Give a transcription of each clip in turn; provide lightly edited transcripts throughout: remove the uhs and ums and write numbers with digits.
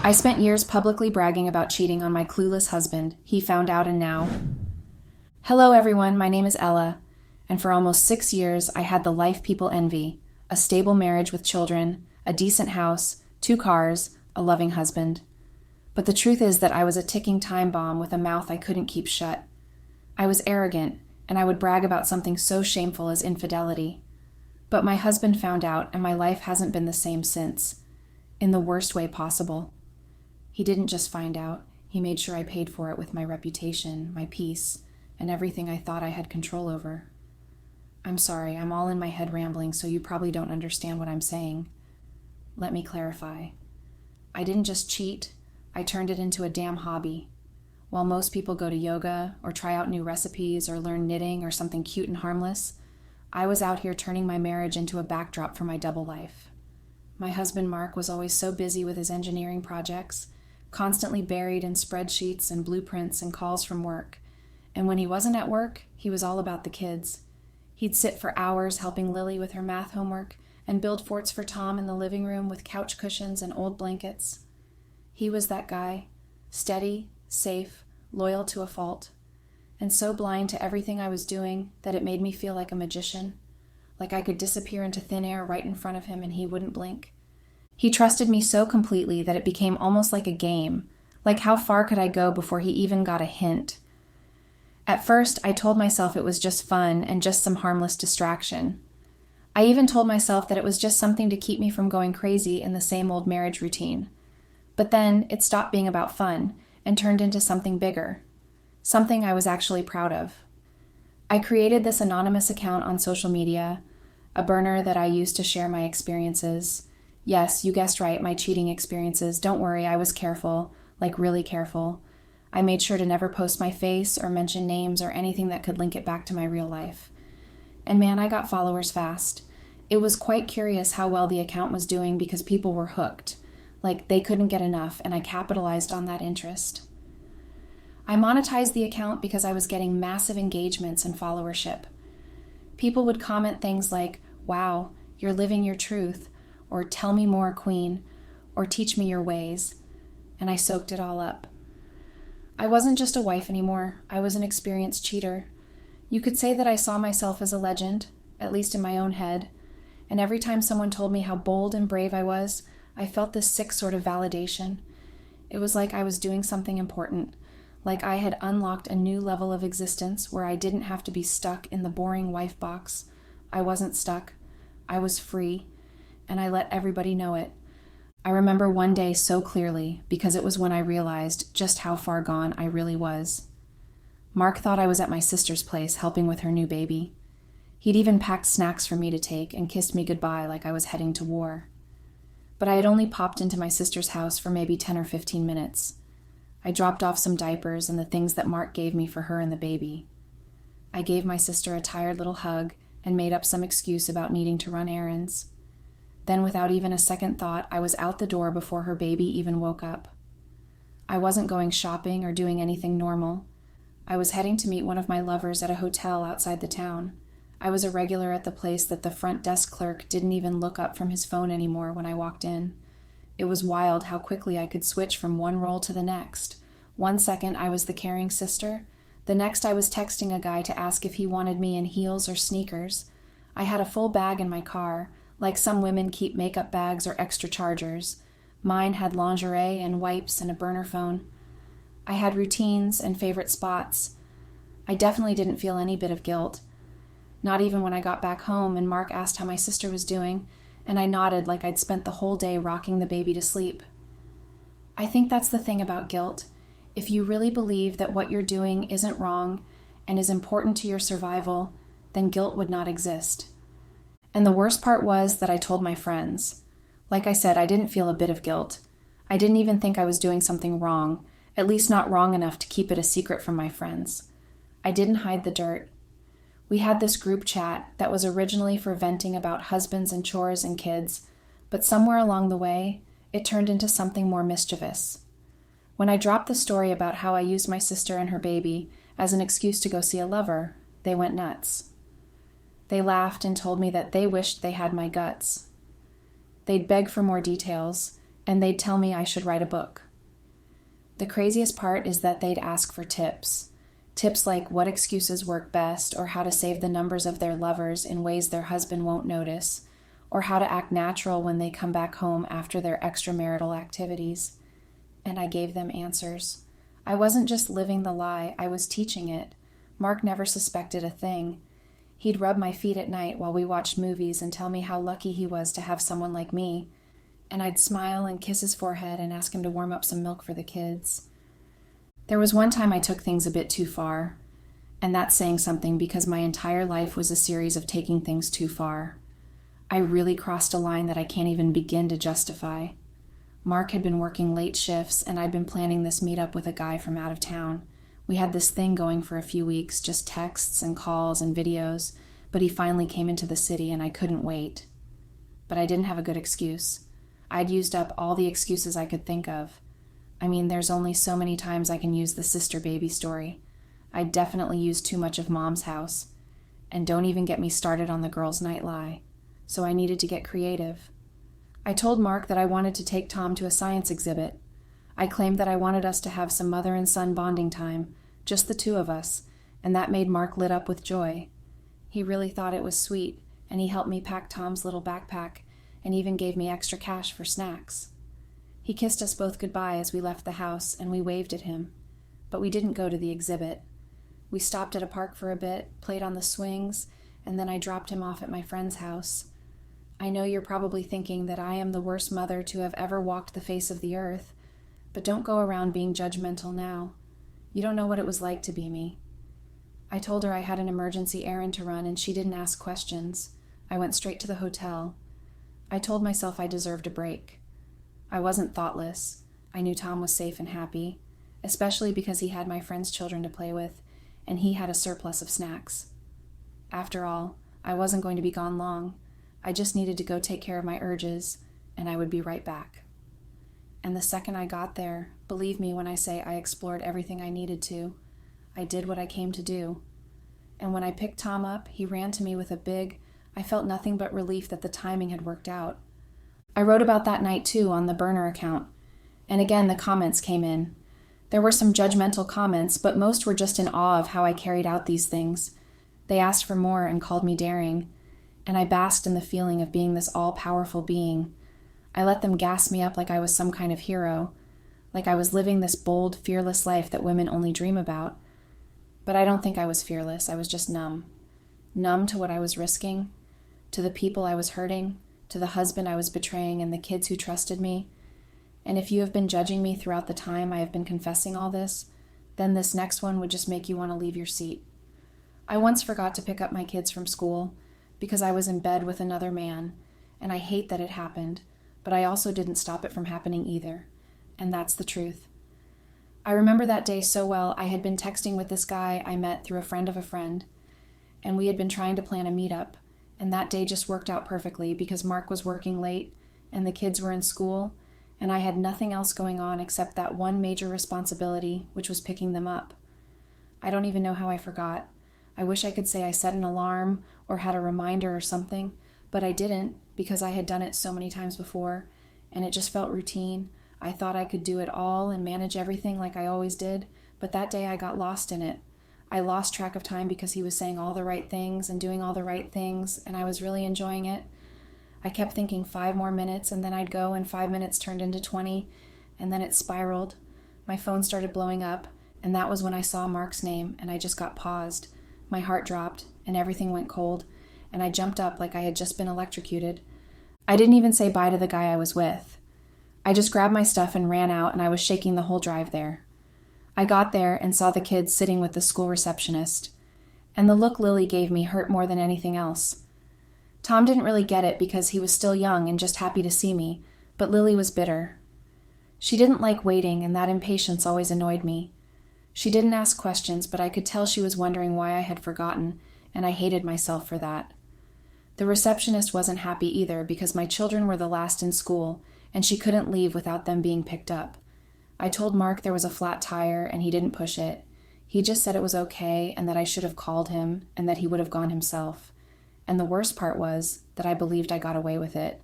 I spent years publicly bragging about cheating on my clueless husband. He found out and now. Hello everyone, my name is Ella, and for almost 6 years I had the life people envy: a stable marriage with children, a decent house, 2 cars, a loving husband. But the truth is that I was a ticking time bomb with a mouth I couldn't keep shut. I was arrogant, and I would brag about something so shameful as infidelity. But my husband found out, and my life hasn't been the same since, in the worst way possible. He didn't just find out, he made sure I paid for it with my reputation, my peace, and everything I thought I had control over. I'm sorry, I'm all in my head rambling, so you probably don't understand what I'm saying. Let me clarify. I didn't just cheat, I turned it into a damn hobby. While most people go to yoga, or try out new recipes, or learn knitting, or something cute and harmless, I was out here turning my marriage into a backdrop for my double life. My husband Mark was always so busy with his engineering projects, constantly buried in spreadsheets and blueprints and calls from work. And when he wasn't at work, he was all about the kids. He'd sit for hours helping Lily with her math homework and build forts for Tom in the living room with couch cushions and old blankets. He was that guy, steady, safe, loyal to a fault, and so blind to everything I was doing that it made me feel like a magician, like I could disappear into thin air right in front of him and he wouldn't blink. He trusted me so completely that it became almost like a game, like how far could I go before he even got a hint. At first, I told myself it was just fun and just some harmless distraction. I even told myself that it was just something to keep me from going crazy in the same old marriage routine. But then it stopped being about fun and turned into something bigger, something I was actually proud of. I created this anonymous account on social media, a burner that I used to share my experiences. Yes, you guessed right, my cheating experiences. Don't worry, I was careful, like really careful. I made sure to never post my face or mention names or anything that could link it back to my real life. And man, I got followers fast. It was quite curious how well the account was doing because people were hooked. Like they couldn't get enough, and I capitalized on that interest. I monetized the account because I was getting massive engagements and followership. People would comment things like, "Wow, you're living your truth," or "Tell me more, queen," or "Teach me your ways," and I soaked it all up. I wasn't just a wife anymore, I was an experienced cheater. You could say that I saw myself as a legend, at least in my own head, and every time someone told me how bold and brave I was, I felt this sick sort of validation. It was like I was doing something important, like I had unlocked a new level of existence where I didn't have to be stuck in the boring wife box. I wasn't stuck, I was free, and I let everybody know it. I remember one day so clearly because it was when I realized just how far gone I really was. Mark thought I was at my sister's place helping with her new baby. He'd even packed snacks for me to take and kissed me goodbye like I was heading to war. But I had only popped into my sister's house for maybe 10 or 15 minutes. I dropped off some diapers and the things that Mark gave me for her and the baby. I gave my sister a tired little hug and made up some excuse about needing to run errands. Then, without even a second thought, I was out the door before her baby even woke up. I wasn't going shopping or doing anything normal. I was heading to meet one of my lovers at a hotel outside the town. I was a regular at the place that the front desk clerk didn't even look up from his phone anymore when I walked in. It was wild how quickly I could switch from one role to the next. One second I was the caring sister. The next I was texting a guy to ask if he wanted me in heels or sneakers. I had a full bag in my car, like some women keep makeup bags or extra chargers. Mine had lingerie and wipes and a burner phone. I had routines and favorite spots. I definitely didn't feel any bit of guilt. Not even when I got back home and Mark asked how my sister was doing, and I nodded like I'd spent the whole day rocking the baby to sleep. I think that's the thing about guilt. If you really believe that what you're doing isn't wrong and is important to your survival, then guilt would not exist. And the worst part was that I told my friends. Like I said, I didn't feel a bit of guilt. I didn't even think I was doing something wrong, at least not wrong enough to keep it a secret from my friends. I didn't hide the dirt. We had this group chat that was originally for venting about husbands and chores and kids, but somewhere along the way, it turned into something more mischievous. When I dropped the story about how I used my sister and her baby as an excuse to go see a lover, they went nuts. They laughed and told me that they wished they had my guts. They'd beg for more details, and they'd tell me I should write a book. The craziest part is that they'd ask for tips. Tips like what excuses work best, or how to save the numbers of their lovers in ways their husband won't notice, or how to act natural when they come back home after their extramarital activities. And I gave them answers. I wasn't just living the lie, I was teaching it. Mark never suspected a thing. He'd rub my feet at night while we watched movies and tell me how lucky he was to have someone like me. And I'd smile and kiss his forehead and ask him to warm up some milk for the kids. There was one time I took things a bit too far, and that's saying something because my entire life was a series of taking things too far. I really crossed a line that I can't even begin to justify. Mark had been working late shifts, and I'd been planning this meetup with a guy from out of town. We had this thing going for a few weeks, just texts and calls and videos, but he finally came into the city and I couldn't wait. But I didn't have a good excuse. I'd used up all the excuses I could think of. I mean, there's only so many times I can use the sister baby story. I definitely used too much of Mom's house. And don't even get me started on the girls' night lie. So I needed to get creative. I told Mark that I wanted to take Tom to a science exhibit. I claimed that I wanted us to have some mother and son bonding time, just the two of us, and that made Mark lit up with joy. He really thought it was sweet, and he helped me pack Tom's little backpack, and even gave me extra cash for snacks. He kissed us both goodbye as we left the house, and we waved at him. But we didn't go to the exhibit. We stopped at a park for a bit, played on the swings, and then I dropped him off at my friend's house. I know you're probably thinking that I am the worst mother to have ever walked the face of the earth, but don't go around being judgmental now. You don't know what it was like to be me. I told her I had an emergency errand to run, and she didn't ask questions. I went straight to the hotel. I told myself I deserved a break. I wasn't thoughtless. I knew Tom was safe and happy, especially because he had my friend's children to play with, and he had a surplus of snacks. After all, I wasn't going to be gone long. I just needed to go take care of my urges, and I would be right back. And the second I got there, believe me when I say I explored everything I needed to. I did what I came to do. And when I picked Tom up, he ran to me with a big, I felt nothing but relief that the timing had worked out. I wrote about that night too on the burner account. And again, the comments came in. There were some judgmental comments, but most were just in awe of how I carried out these things. They asked for more and called me daring. And I basked in the feeling of being this all-powerful being. I let them gas me up like I was some kind of hero, like I was living this bold, fearless life that women only dream about. But I don't think I was fearless. I was just numb. Numb to what I was risking, to the people I was hurting, to the husband I was betraying, and the kids who trusted me. And if you have been judging me throughout the time I have been confessing all this, then this next one would just make you want to leave your seat. I once forgot to pick up my kids from school because I was in bed with another man, and I hate that it happened, but I also didn't stop it from happening either. And that's the truth. I remember that day so well. I had been texting with this guy I met through a friend of a friend, and we had been trying to plan a meetup, and that day just worked out perfectly because Mark was working late, and the kids were in school, and I had nothing else going on except that one major responsibility, which was picking them up. I don't even know how I forgot. I wish I could say I set an alarm or had a reminder or something, but I didn't because I had done it so many times before, and it just felt routine. I thought I could do it all and manage everything like I always did, but that day I got lost in it. I lost track of time because he was saying all the right things and doing all the right things, and I was really enjoying it. I kept thinking 5 more minutes, and then I'd go, and 5 minutes turned into 20, and then it spiraled. My phone started blowing up, and that was when I saw Mark's name, and I just got paused. My heart dropped, and everything went cold, and I jumped up like I had just been electrocuted. I didn't even say bye to the guy I was with. I just grabbed my stuff and ran out, and I was shaking the whole drive there. I got there and saw the kids sitting with the school receptionist, and the look Lily gave me hurt more than anything else. Tom didn't really get it because he was still young and just happy to see me, but Lily was bitter. She didn't like waiting, and that impatience always annoyed me. She didn't ask questions, but I could tell she was wondering why I had forgotten, and I hated myself for that. The receptionist wasn't happy either because my children were the last in school, and she couldn't leave without them being picked up. I told Mark there was a flat tire, and he didn't push it. He just said it was okay and that I should have called him and that he would have gone himself. And the worst part was that I believed I got away with it.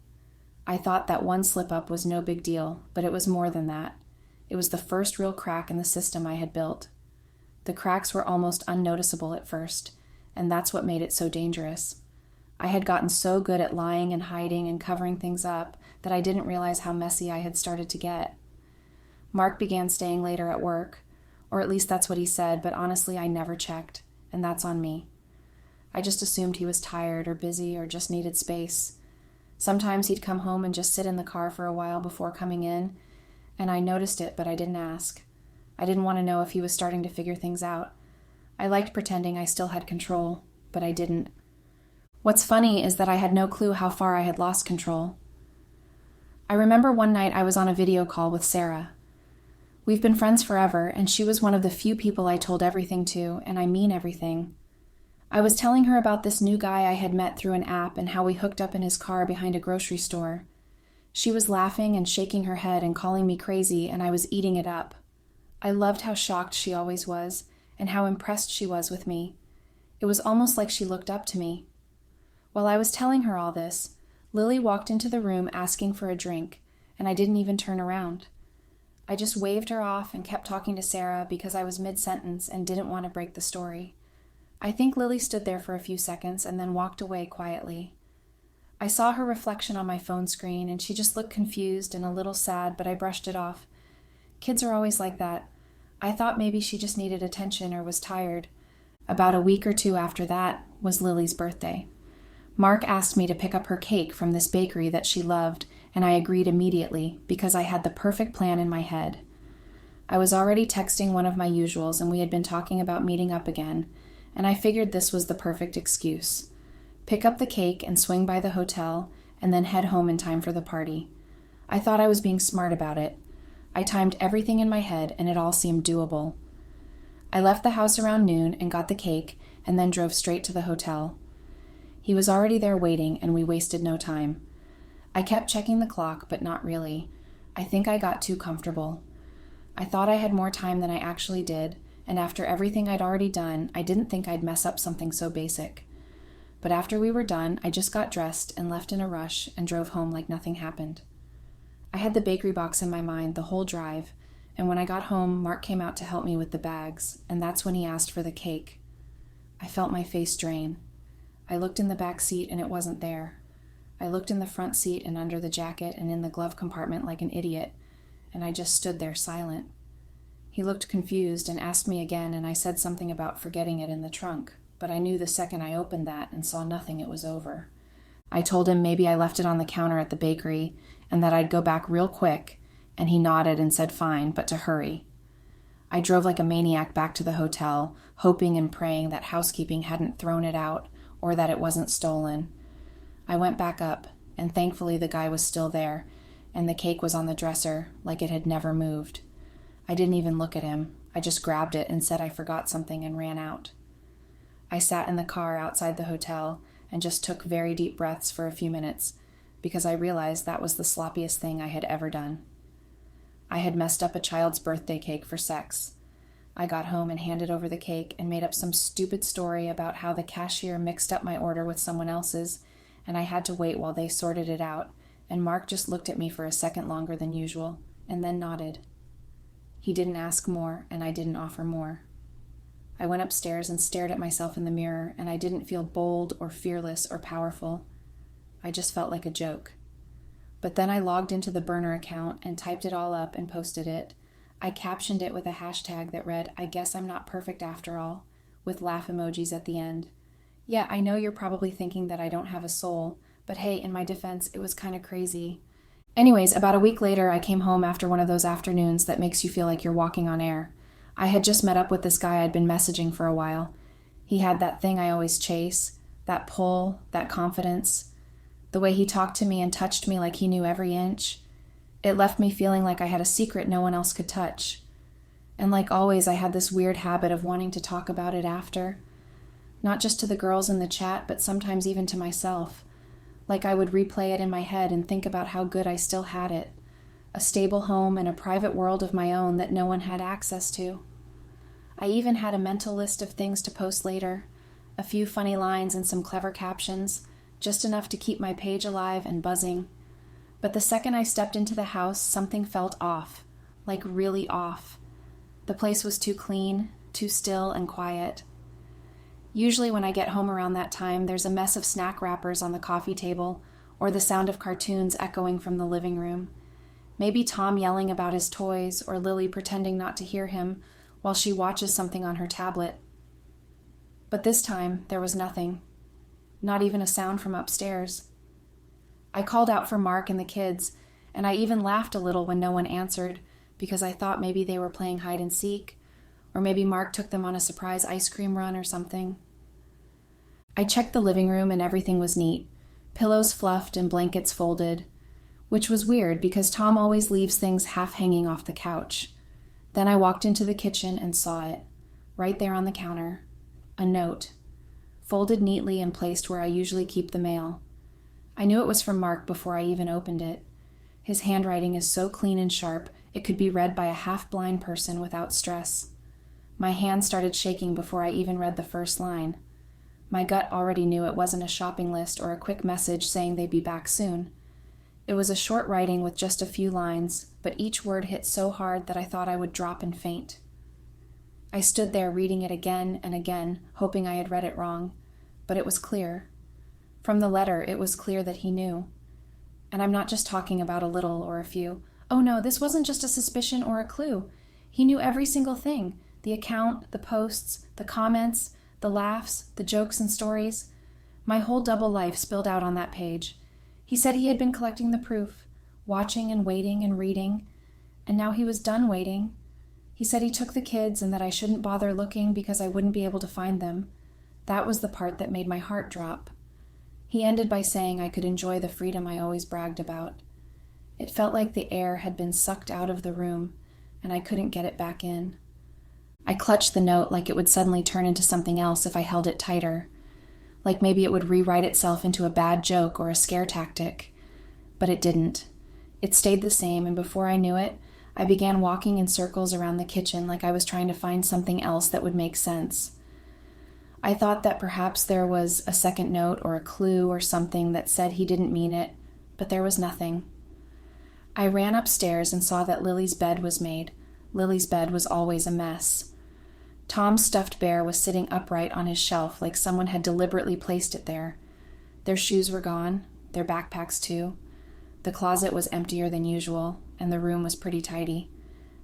I thought that one slip-up was no big deal, but it was more than that. It was the first real crack in the system I had built. The cracks were almost unnoticeable at first, and that's what made it so dangerous. I had gotten so good at lying and hiding and covering things up that I didn't realize how messy I had started to get. Mark began staying later at work, or at least that's what he said, but honestly I never checked, and that's on me. I just assumed he was tired or busy or just needed space. Sometimes he'd come home and just sit in the car for a while before coming in, and I noticed it, but I didn't ask. I didn't want to know if he was starting to figure things out. I liked pretending I still had control, but I didn't. What's funny is that I had no clue how far I had lost control. I remember one night I was on a video call with Sarah. We've been friends forever, and she was one of the few people I told everything to, and I mean everything. I was telling her about this new guy I had met through an app and how we hooked up in his car behind a grocery store. She was laughing and shaking her head and calling me crazy, and I was eating it up. I loved how shocked she always was, and how impressed she was with me. It was almost like she looked up to me. While I was telling her all this, Lily walked into the room asking for a drink, and I didn't even turn around. I just waved her off and kept talking to Sarah because I was mid-sentence and didn't want to break the story. I think Lily stood there for a few seconds and then walked away quietly. I saw her reflection on my phone screen, and she just looked confused and a little sad, but I brushed it off. Kids are always like that. I thought maybe she just needed attention or was tired. About a week or two after that was Lily's birthday. Mark asked me to pick up her cake from this bakery that she loved, and I agreed immediately because I had the perfect plan in my head. I was already texting one of my usuals, and we had been talking about meeting up again, and I figured this was the perfect excuse. Pick up the cake and swing by the hotel, and then head home in time for the party. I thought I was being smart about it. I timed everything in my head, and it all seemed doable. I left the house around noon and got the cake, and then drove straight to the hotel. He was already there waiting, and we wasted no time. I kept checking the clock, but not really. I think I got too comfortable. I thought I had more time than I actually did, and after everything I'd already done, I didn't think I'd mess up something so basic. But after we were done, I just got dressed and left in a rush and drove home like nothing happened. I had the bakery box in my mind the whole drive, and when I got home, Mark came out to help me with the bags, and that's when he asked for the cake. I felt my face drain. I looked in the back seat and it wasn't there. I looked in the front seat and under the jacket and in the glove compartment like an idiot, and I just stood there silent. He looked confused and asked me again, and I said something about forgetting it in the trunk, but I knew the second I opened that and saw nothing it was over. I told him maybe I left it on the counter at the bakery and that I'd go back real quick, and he nodded and said fine, but to hurry. I drove like a maniac back to the hotel, hoping and praying that housekeeping hadn't thrown it out or that it wasn't stolen. I went back up, and thankfully the guy was still there, and the cake was on the dresser like it had never moved. I didn't even look at him. I just grabbed it and said I forgot something and ran out. I sat in the car outside the hotel and just took very deep breaths for a few minutes because I realized that was the sloppiest thing I had ever done. I had messed up a child's birthday cake for sex. I got home and handed over the cake and made up some stupid story about how the cashier mixed up my order with someone else's, and I had to wait while they sorted it out, and Mark just looked at me for a second longer than usual, and then nodded. He didn't ask more, and I didn't offer more. I went upstairs and stared at myself in the mirror, and I didn't feel bold or fearless or powerful. I just felt like a joke. But then I logged into the burner account and typed it all up and posted it. I captioned it with a hashtag that read, "I guess I'm not perfect after all," with laugh emojis at the end. Yeah, I know you're probably thinking that I don't have a soul, but hey, in my defense, it was kind of crazy. Anyways, about a week later, I came home after one of those afternoons that makes you feel like you're walking on air. I had just met up with this guy I'd been messaging for a while. He had that thing I always chase, that pull, that confidence. The way he talked to me and touched me like he knew every inch. It left me feeling like I had a secret no one else could touch. And like always, I had this weird habit of wanting to talk about it after. Not just to the girls in the chat, but sometimes even to myself. Like I would replay it in my head and think about how good I still had it. A stable home and a private world of my own that no one had access to. I even had a mental list of things to post later, a few funny lines and some clever captions, just enough to keep my page alive and buzzing. But the second I stepped into the house, something felt off, like really off. The place was too clean, too still and quiet. Usually when I get home around that time, there's a mess of snack wrappers on the coffee table, or the sound of cartoons echoing from the living room. Maybe Tom yelling about his toys, or Lily pretending not to hear him while she watches something on her tablet. But this time, there was nothing. Not even a sound from upstairs. I called out for Mark and the kids, and I even laughed a little when no one answered, because I thought maybe they were playing hide and seek, or maybe Mark took them on a surprise ice cream run or something. I checked the living room and everything was neat. Pillows fluffed and blankets folded, which was weird because Tom always leaves things half hanging off the couch. Then I walked into the kitchen and saw it, right there on the counter. A note, folded neatly and placed where I usually keep the mail. I knew it was from Mark before I even opened it. His handwriting is so clean and sharp, it could be read by a half-blind person without stress. My hand started shaking before I even read the first line. My gut already knew it wasn't a shopping list or a quick message saying they'd be back soon. It was a short writing with just a few lines, but each word hit so hard that I thought I would drop and faint. I stood there reading it again and again, hoping I had read it wrong, but it was clear. From the letter, it was clear that he knew. And I'm not just talking about a little or a few. Oh no, this wasn't just a suspicion or a clue. He knew every single thing. The account, the posts, the comments, the laughs, the jokes and stories. My whole double life spilled out on that page. He said he had been collecting the proof, watching and waiting and reading, and now he was done waiting. He said he took the kids and that I shouldn't bother looking because I wouldn't be able to find them. That was the part that made my heart drop. He ended by saying I could enjoy the freedom I always bragged about. It felt like the air had been sucked out of the room, and I couldn't get it back in. I clutched the note like it would suddenly turn into something else if I held it tighter, like maybe it would rewrite itself into a bad joke or a scare tactic. But it didn't. It stayed the same, and before I knew it, I began walking in circles around the kitchen like I was trying to find something else that would make sense. I thought that perhaps there was a second note or a clue or something that said he didn't mean it, but there was nothing. I ran upstairs and saw that Lily's bed was made. Lily's bed was always a mess. Tom's stuffed bear was sitting upright on his shelf like someone had deliberately placed it there. Their shoes were gone, their backpacks too. The closet was emptier than usual, and the room was pretty tidy.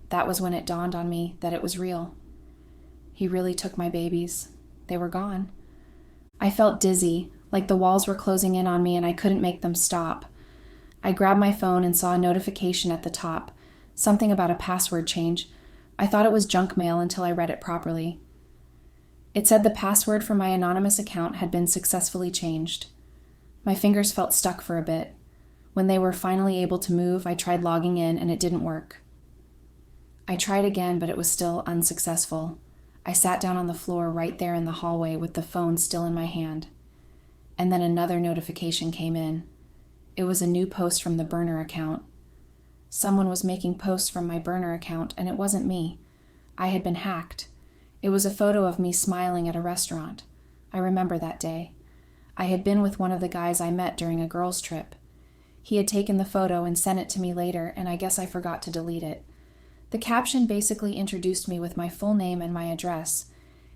That was when it dawned on me that it was real. He really took my babies. They were gone. I felt dizzy, like the walls were closing in on me and I couldn't make them stop. I grabbed my phone and saw a notification at the top, something about a password change. I thought it was junk mail until I read it properly. It said the password for my anonymous account had been successfully changed. My fingers felt stuck for a bit. When they were finally able to move, I tried logging in and it didn't work. I tried again, but it was still unsuccessful. I sat down on the floor right there in the hallway with the phone still in my hand. And then another notification came in. It was a new post from the burner account. Someone was making posts from my burner account, and it wasn't me. I had been hacked. It was a photo of me smiling at a restaurant. I remember that day. I had been with one of the guys I met during a girls' trip. He had taken the photo and sent it to me later, and I guess I forgot to delete it. The caption basically introduced me with my full name and my address.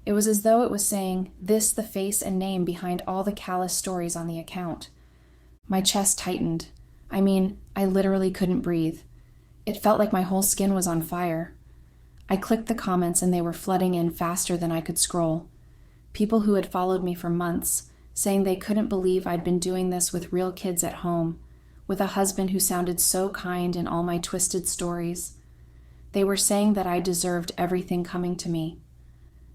It was as though it was saying, "This the face and name behind all the callous stories on the account." My chest tightened. I literally couldn't breathe. It felt like my whole skin was on fire. I clicked the comments and they were flooding in faster than I could scroll. People who had followed me for months, saying they couldn't believe I'd been doing this with real kids at home, with a husband who sounded so kind in all my twisted stories. They were saying that I deserved everything coming to me.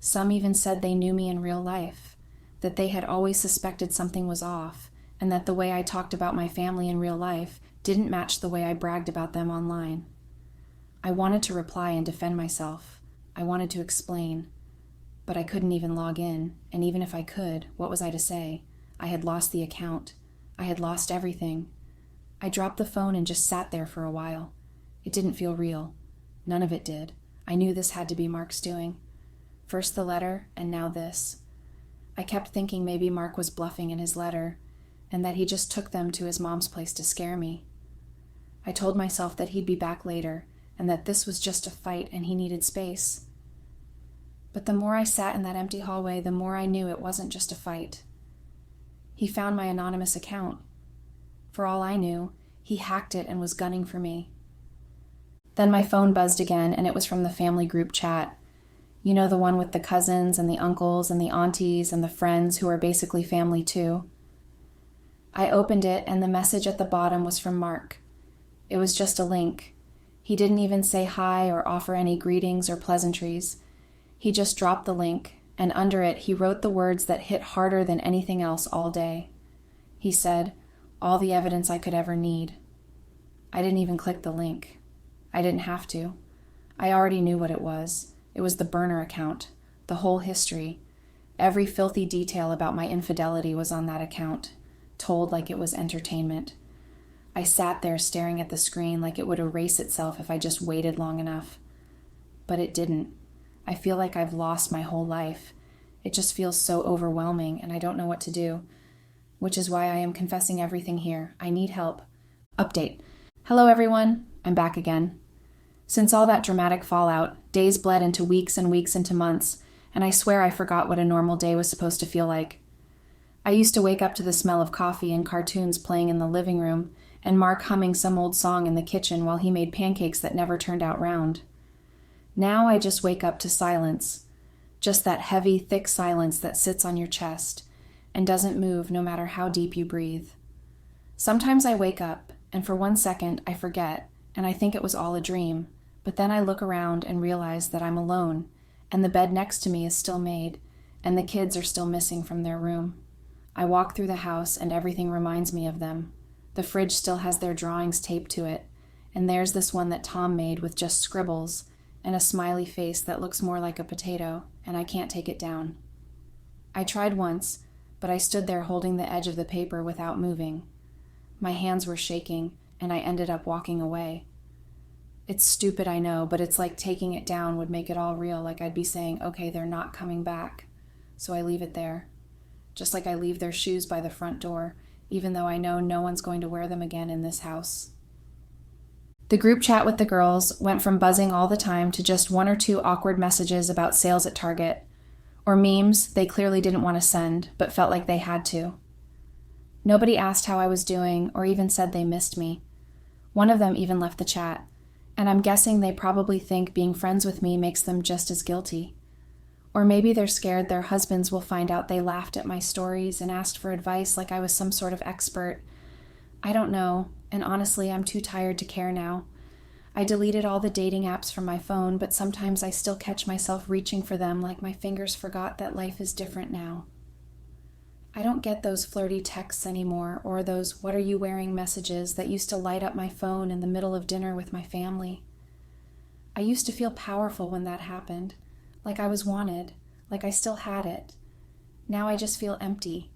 Some even said they knew me in real life, that they had always suspected something was off, and that the way I talked about my family in real life didn't match the way I bragged about them online. I wanted to reply and defend myself. I wanted to explain, but I couldn't even log in, and even if I could, what was I to say? I had lost the account. I had lost everything. I dropped the phone and just sat there for a while. It didn't feel real. None of it did. I knew this had to be Mark's doing. First the letter, and now this. I kept thinking maybe Mark was bluffing in his letter, and that he just took them to his mom's place to scare me. I told myself that he'd be back later, and that this was just a fight and he needed space. But the more I sat in that empty hallway, the more I knew it wasn't just a fight. He found my anonymous account. For all I knew, he hacked it and was gunning for me. Then my phone buzzed again, and it was from the family group chat. You know, the one with the cousins and the uncles and the aunties and the friends who are basically family too. I opened it, and the message at the bottom was from Mark. It was just a link. He didn't even say hi or offer any greetings or pleasantries. He just dropped the link, and under it he wrote the words that hit harder than anything else all day. He said, "All the evidence I could ever need." I didn't even click the link. I didn't have to. I already knew what it was. It was the burner account, the whole history. Every filthy detail about my infidelity was on that account, told like it was entertainment. I sat there staring at the screen like it would erase itself if I just waited long enough. But it didn't. I feel like I've lost my whole life. It just feels so overwhelming, and I don't know what to do. Which is why I am confessing everything here. I need help. Update. Hello, everyone. I'm back again. Since all that dramatic fallout, days bled into weeks and weeks into months, and I swear I forgot what a normal day was supposed to feel like. I used to wake up to the smell of coffee and cartoons playing in the living room, and Mark humming some old song in the kitchen while he made pancakes that never turned out round. Now I just wake up to silence, just that heavy, thick silence that sits on your chest and doesn't move no matter how deep you breathe. Sometimes I wake up, and for 1 second I forget, and I think it was all a dream, but then I look around and realize that I'm alone, and the bed next to me is still made, and the kids are still missing from their room. I walk through the house and everything reminds me of them. The fridge still has their drawings taped to it, and there's this one that Tom made with just scribbles and a smiley face that looks more like a potato, and I can't take it down. I tried once, but I stood there holding the edge of the paper without moving. My hands were shaking, and I ended up walking away. It's stupid, I know, but it's like taking it down would make it all real, like I'd be saying, okay, they're not coming back. So I leave it there. Just like I leave their shoes by the front door, even though I know no one's going to wear them again in this house. The group chat with the girls went from buzzing all the time to just 1 or 2 awkward messages about sales at Target, or memes they clearly didn't want to send, but felt like they had to. Nobody asked how I was doing or even said they missed me. One of them even left the chat, and I'm guessing they probably think being friends with me makes them just as guilty. Or maybe they're scared their husbands will find out they laughed at my stories and asked for advice like I was some sort of expert. I don't know, and honestly, I'm too tired to care now. I deleted all the dating apps from my phone, but sometimes I still catch myself reaching for them like my fingers forgot that life is different now. I don't get those flirty texts anymore, or those "what are you wearing" messages that used to light up my phone in the middle of dinner with my family. I used to feel powerful when that happened, like I was wanted, like I still had it. Now I just feel empty,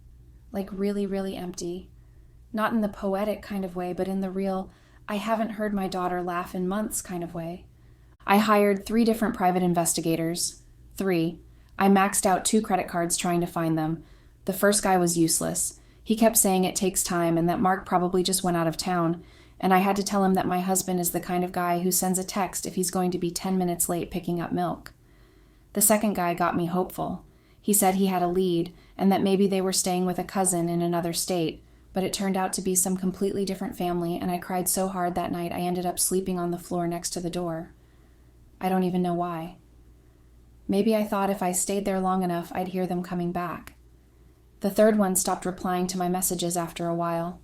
like really, really empty. Not in the poetic kind of way, but in the real, I haven't heard my daughter laugh in months kind of way. I hired 3 different private investigators. 3. I maxed out 2 credit cards trying to find them. The first guy was useless. He kept saying it takes time and that Mark probably just went out of town, and I had to tell him that my husband is the kind of guy who sends a text if he's going to be 10 minutes late picking up milk. The second guy got me hopeful. He said he had a lead and that maybe they were staying with a cousin in another state, but it turned out to be some completely different family, and I cried so hard that night I ended up sleeping on the floor next to the door. I don't even know why. Maybe I thought if I stayed there long enough, I'd hear them coming back. The third one stopped replying to my messages after a while.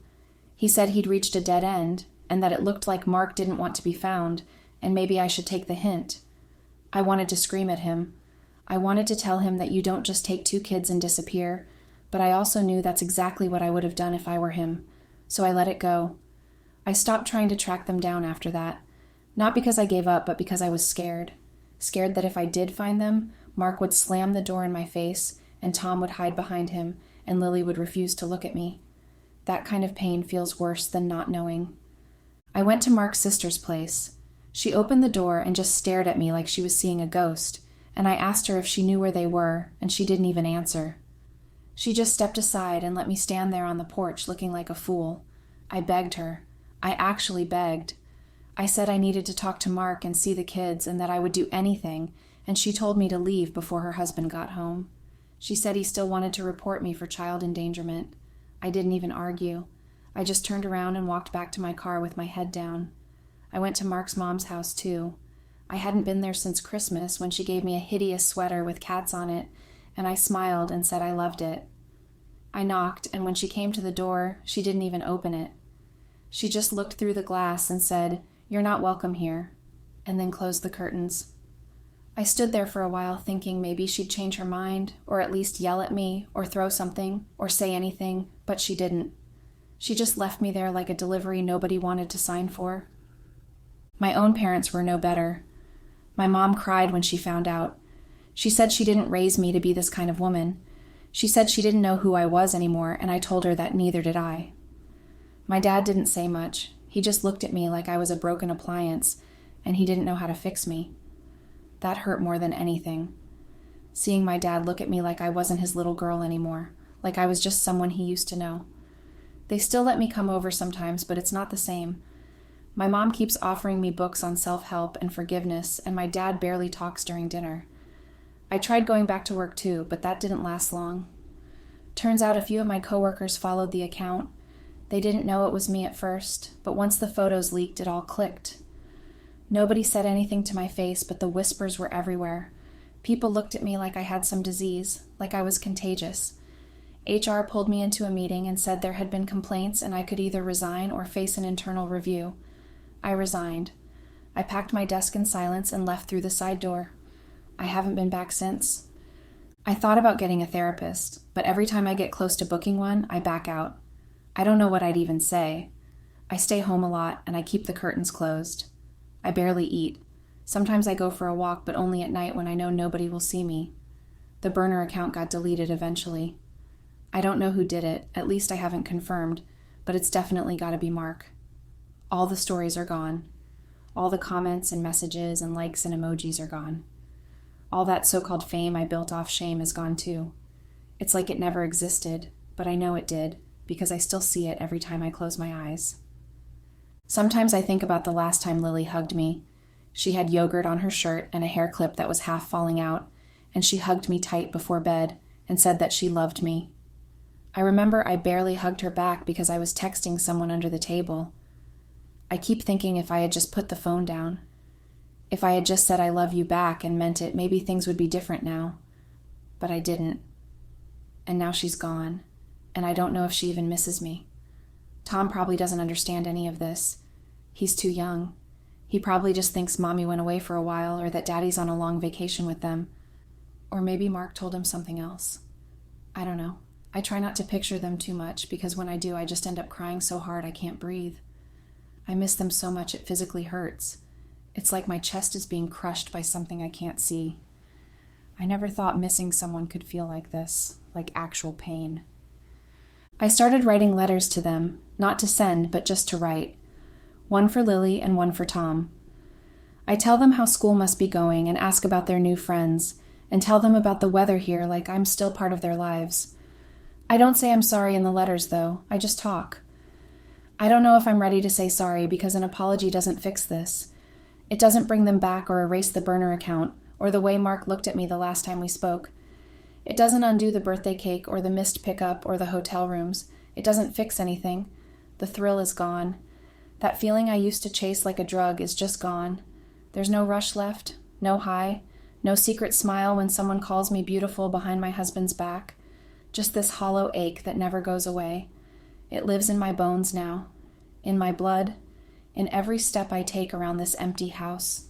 He said he'd reached a dead end, and that it looked like Mark didn't want to be found, and maybe I should take the hint. I wanted to scream at him. I wanted to tell him that you don't just take 2 kids and disappear, but I also knew that's exactly what I would have done if I were him, so I let it go. I stopped trying to track them down after that, not because I gave up, but because I was scared. Scared that if I did find them, Mark would slam the door in my face, and Tom would hide behind him, and Lily would refuse to look at me. That kind of pain feels worse than not knowing. I went to Mark's sister's place. She opened the door and just stared at me like she was seeing a ghost, and I asked her if she knew where they were, and she didn't even answer. She just stepped aside and let me stand there on the porch looking like a fool. I begged her. I actually begged. I said I needed to talk to Mark and see the kids and that I would do anything, and she told me to leave before her husband got home. She said he still wanted to report me for child endangerment. I didn't even argue. I just turned around and walked back to my car with my head down. I went to Mark's mom's house, too. I hadn't been there since Christmas when she gave me a hideous sweater with cats on it, and I smiled and said I loved it. I knocked, and when she came to the door, she didn't even open it. She just looked through the glass and said, "You're not welcome here," and then closed the curtains. I stood there for a while thinking maybe she'd change her mind, or at least yell at me, or throw something, or say anything, but she didn't. She just left me there like a delivery nobody wanted to sign for. My own parents were no better. My mom cried when she found out. She said she didn't raise me to be this kind of woman. She said she didn't know who I was anymore, and I told her that neither did I. My dad didn't say much. He just looked at me like I was a broken appliance, and he didn't know how to fix me. That hurt more than anything. Seeing my dad look at me like I wasn't his little girl anymore, like I was just someone he used to know. They still let me come over sometimes, but it's not the same. My mom keeps offering me books on self-help and forgiveness, and my dad barely talks during dinner. I tried going back to work too, but that didn't last long. Turns out a few of my coworkers followed the account. They didn't know it was me at first, but once the photos leaked, it all clicked. Nobody said anything to my face, but the whispers were everywhere. People looked at me like I had some disease, like I was contagious. HR pulled me into a meeting and said there had been complaints and I could either resign or face an internal review. I resigned. I packed my desk in silence and left through the side door. I haven't been back since. I thought about getting a therapist, but every time I get close to booking one, I back out. I don't know what I'd even say. I stay home a lot and I keep the curtains closed. I barely eat. Sometimes I go for a walk, but only at night when I know nobody will see me. The burner account got deleted eventually. I don't know who did it, at least I haven't confirmed, but it's definitely gotta be Mark. All the stories are gone. All the comments and messages and likes and emojis are gone. All that so-called fame I built off shame is gone too. It's like it never existed, but I know it did, because I still see it every time I close my eyes. Sometimes I think about the last time Lily hugged me. She had yogurt on her shirt and a hair clip that was half falling out, and she hugged me tight before bed and said that she loved me. I remember I barely hugged her back because I was texting someone under the table. I keep thinking if I had just put the phone down, if I had just said I love you back and meant it, maybe things would be different now. But I didn't. And now she's gone, and I don't know if she even misses me. Tom probably doesn't understand any of this. He's too young. He probably just thinks Mommy went away for a while or that Daddy's on a long vacation with them. Or maybe Mark told him something else. I don't know. I try not to picture them too much because when I do, I just end up crying so hard I can't breathe. I miss them so much it physically hurts. It's like my chest is being crushed by something I can't see. I never thought missing someone could feel like this, like actual pain. I started writing letters to them, not to send, but just to write. One for Lily and one for Tom. I tell them how school must be going and ask about their new friends, and tell them about the weather here like I'm still part of their lives. I don't say I'm sorry in the letters, though. I just talk. I don't know if I'm ready to say sorry because an apology doesn't fix this. It doesn't bring them back or erase the burner account, or the way Mark looked at me the last time we spoke. It doesn't undo the birthday cake or the missed pickup or the hotel rooms. It doesn't fix anything. The thrill is gone. That feeling I used to chase like a drug is just gone. There's no rush left, no high, no secret smile when someone calls me beautiful behind my husband's back. Just this hollow ache that never goes away. It lives in my bones now, in my blood, in every step I take around this empty house.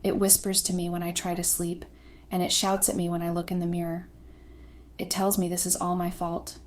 It whispers to me when I try to sleep, and it shouts at me when I look in the mirror. It tells me this is all my fault.